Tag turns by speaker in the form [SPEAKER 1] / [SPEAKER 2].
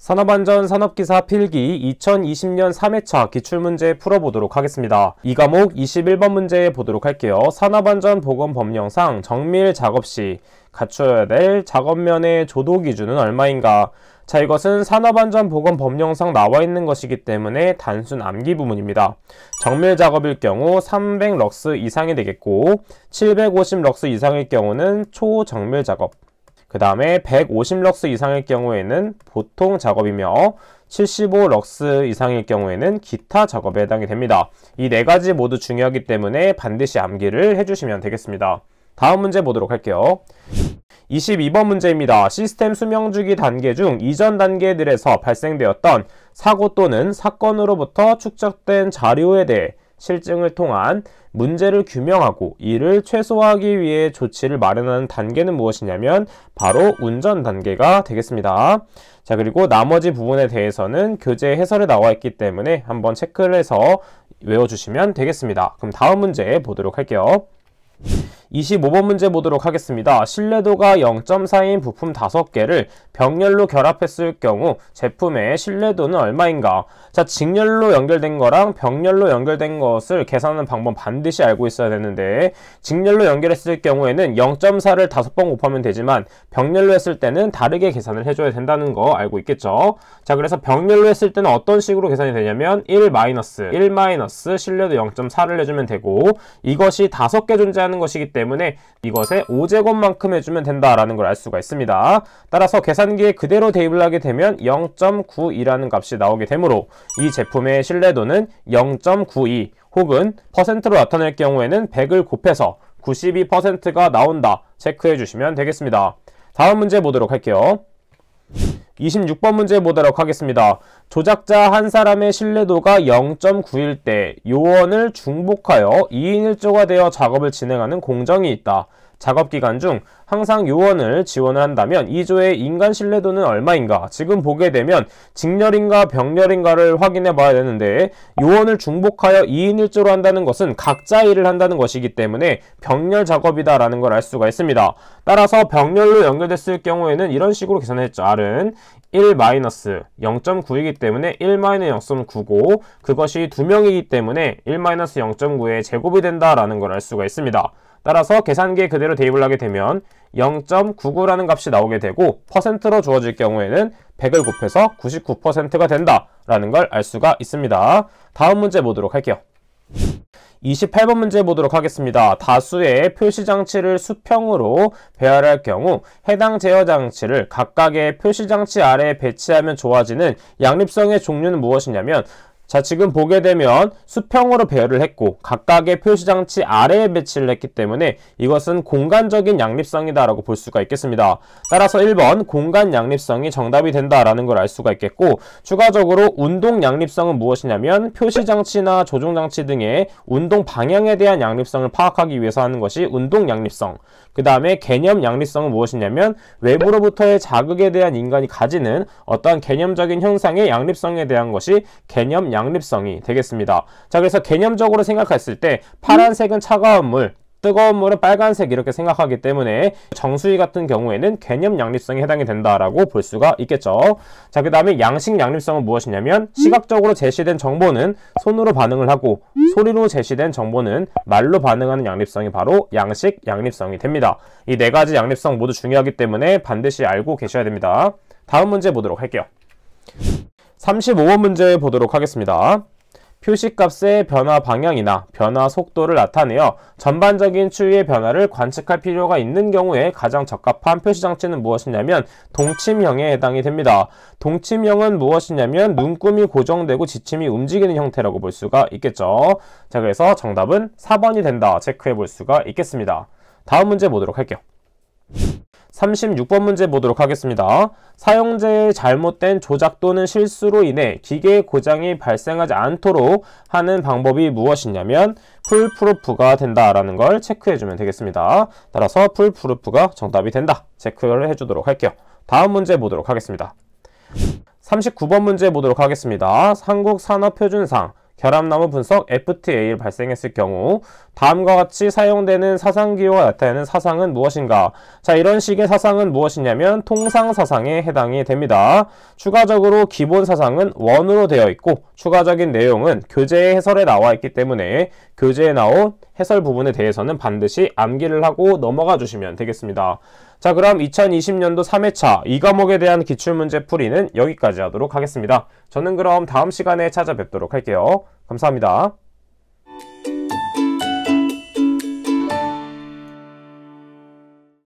[SPEAKER 1] 산업안전 산업기사 필기 2020년 3회차 기출문제 풀어보도록 하겠습니다. 이 과목 21번 문제 보도록 할게요. 산업안전 보건 법령상 정밀 작업 시 갖춰야 될 작업면의 조도 기준은 얼마인가? 자, 이것은 산업안전 보건 법령상 나와 있는 것이기 때문에 단순 암기 부분입니다. 정밀 작업일 경우 300럭스 이상이 되겠고 750럭스 이상일 경우는 초정밀 작업, 그 다음에 150럭스 이상일 경우에는 보통 작업이며 75럭스 이상일 경우에는 기타 작업에 해당이 됩니다. 이 네 가지 모두 중요하기 때문에 반드시 암기를 해주시면 되겠습니다. 다음 문제 보도록 할게요. 22번 문제입니다. 시스템 수명주기 단계 중 이전 단계들에서 발생되었던 사고 또는 사건으로부터 축적된 자료에 대해 실증을 통한 문제를 규명하고 이를 최소화하기 위해 조치를 마련하는 단계는 무엇이냐면 바로 운전 단계가 되겠습니다. 자, 그리고 나머지 부분에 대해서는 교재 해설에 나와 있기 때문에 한번 체크를 해서 외워주시면 되겠습니다. 그럼 다음 문제 보도록 할게요. 25번 문제 보도록 하겠습니다. 신뢰도가 0.4인 부품 5개를 병렬로 결합했을 경우 제품의 신뢰도는 얼마인가? 자, 직렬로 연결된 거랑 병렬로 연결된 것을 계산하는 방법 반드시 알고 있어야 되는데, 직렬로 연결했을 경우에는 0.4를 5번 곱하면 되지만 병렬로 했을 때는 다르게 계산을 해줘야 된다는 거 알고 있겠죠? 자, 그래서 병렬로 했을 때는 어떤 식으로 계산이 되냐면 1 신뢰도 0.4를 해주면 되고, 이것이 5개 존재하는 것이기 때문에 이것의 5제곱만큼 해주면 된다라는 걸 알 수가 있습니다. 따라서 계산기에 그대로 대입을 하게 되면 0.92라는 값이 나오게 되므로 이 제품의 신뢰도는 0.92 혹은 퍼센트로 나타낼 경우에는 100을 곱해서 92%가 나온다 체크해 주시면 되겠습니다. 다음 문제 보도록 할게요. 26번 문제 보도록 하겠습니다. 조작자 한 사람의 신뢰도가 0.9일 때 요원을 중복하여 2인 1조가 되어 작업을 진행하는 공정이 있다. 작업 기간 중 항상 요원을 지원을 한다면 2조의 인간 신뢰도는 얼마인가? 지금 보게 되면 직렬인가 병렬인가를 확인해 봐야 되는데, 요원을 중복하여 2인 1조로 한다는 것은 각자 일을 한다는 것이기 때문에 병렬 작업이다 라는 걸 알 수가 있습니다. 따라서 병렬로 연결됐을 경우에는 이런 식으로 계산했죠. R은 1-0.9이기 때문에 1-0.9고 그것이 2명이기 때문에 1-0.9의 제곱이 된다라는 걸 알 수가 있습니다. 따라서 계산기에 그대로 대입을 하게 되면 0.99라는 값이 나오게 되고, 퍼센트로 주어질 경우에는 100을 곱해서 99%가 된다라는 걸 알 수가 있습니다. 다음 문제 보도록 할게요. 28번 문제 보도록 하겠습니다. 다수의 표시장치를 수평으로 배열할 경우 해당 제어장치를 각각의 표시장치 아래에 배치하면 좋아지는 양립성의 종류는 무엇이냐면, 자, 지금 보게 되면 수평으로 배열을 했고 각각의 표시장치 아래에 배치를 했기 때문에 이것은 공간적인 양립성이다 라고 볼 수가 있겠습니다. 따라서 1번 공간 양립성이 정답이 된다라는 걸 알 수가 있겠고, 추가적으로 운동 양립성은 무엇이냐면 표시장치나 조종장치 등의 운동 방향에 대한 양립성을 파악하기 위해서 하는 것이 운동 양립성. 그 다음에 개념 양립성은 무엇이냐면 외부로부터의 자극에 대한 인간이 가지는 어떠한 개념적인 현상의 양립성에 대한 것이 개념 양립성이 되겠습니다. 자, 그래서 개념적으로 생각했을 때 파란색은 차가운 물, 뜨거운 물은 빨간색 이렇게 생각하기 때문에 정수기 같은 경우에는 개념 양립성에 해당이 된다라고 볼 수가 있겠죠. 자, 그 다음에 양식 양립성은 무엇이냐면 시각적으로 제시된 정보는 손으로 반응을 하고 소리로 제시된 정보는 말로 반응하는 양립성이 바로 양식 양립성이 됩니다. 이 네 가지 양립성 모두 중요하기 때문에 반드시 알고 계셔야 됩니다. 다음 문제 보도록 할게요. 35번 문제 보도록 하겠습니다. 표시값의 변화 방향이나 변화 속도를 나타내어 전반적인 추이의 변화를 관측할 필요가 있는 경우에 가장 적합한 표시장치는 무엇이냐면 동침형에 해당이 됩니다. 동침형은 무엇이냐면 눈금이 고정되고 지침이 움직이는 형태라고 볼 수가 있겠죠. 자, 그래서 정답은 4번이 된다 체크해 볼 수가 있겠습니다. 다음 문제 보도록 할게요. 36번 문제 보도록 하겠습니다. 사용자의 잘못된 조작 또는 실수로 인해 기계의 고장이 발생하지 않도록 하는 방법이 무엇이냐면 풀프루프가 된다라는 걸 체크해주면 되겠습니다. 따라서 풀프루프가 정답이 된다 체크를 해주도록 할게요. 다음 문제 보도록 하겠습니다. 39번 문제 보도록 하겠습니다. 한국산업표준상 결합나무 분석 FTA를 발생했을 경우 다음과 같이 사용되는 사상기호가 나타내는 사상은 무엇인가? 자, 이런 식의 사상은 무엇이냐면 통상사상에 해당이 됩니다. 추가적으로 기본 사상은 원으로 되어 있고 추가적인 내용은 교재의 해설에 나와 있기 때문에 교재에 나온 해설 부분에 대해서는 반드시 암기를 하고 넘어가 주시면 되겠습니다. 자, 그럼 2020년도 3회차 이 과목에 대한 기출문제 풀이는 여기까지 하도록 하겠습니다. 저는 그럼 다음 시간에 찾아뵙도록 할게요. 감사합니다.